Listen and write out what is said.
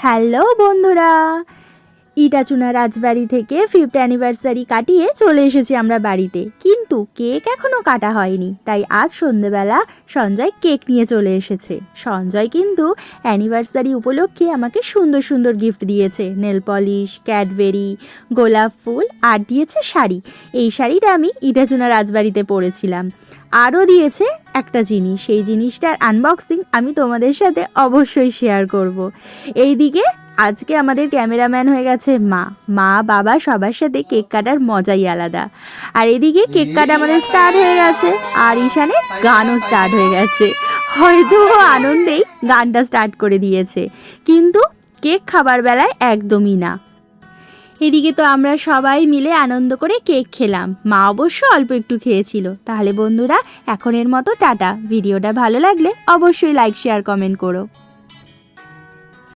Hello বন্ধুরা, ইটাচুনা রাজবাড়ি থেকে 5th anniversary কাটিয়ে চলে এসেছি আমরা বাড়িতে। কিন্তু কেক এখনও কাটা হয়নি, তাই আজ সন্ধেবেলা সঞ্জয় কেক নিয়ে চলে এসেছে। সঞ্জয় কিন্তু অ্যানিভার্সারি উপলক্ষে আমাকে সুন্দর সুন্দর গিফট দিয়েছে, নেল পলিশ, ক্যাডবেরি, গোলাপ ফুল আর দিয়েছে শাড়ি। এই শাড়িটা আমি ইটাচুনা রাজবাড়িতে পরেছিলাম। আরও দিয়েছে একটা জিনিস, সেই জিনিসটার আনবক্সিং আমি তোমাদের সাথে অবশ্যই শেয়ার করব। এইদিকে আজকে আমাদের ক্যামেরাম্যান হয়ে গেছে মা বাবা সবার সাথে কেক কাটার মজাই আলাদা। আর এদিকে কেক কাটা আমাদের স্টার্ট হয়ে গেছে, আর ঈশানে গানও স্টার্ট হয়ে গেছে। হয়তো আনন্দেই গানটা স্টার্ট করে দিয়েছে, কিন্তু কেক খাবার বেলায় একদমই না। এদিকে তো আমরা সবাই মিলে আনন্দ করে কেক খেলাম, মা অবশ্য অল্প একটু খেয়েছিল। তাহলে বন্ধুরা, এখনের মতো টাটা। ভিডিওটা ভালো লাগলে অবশ্যই লাইক, শেয়ার, কমেন্ট করো।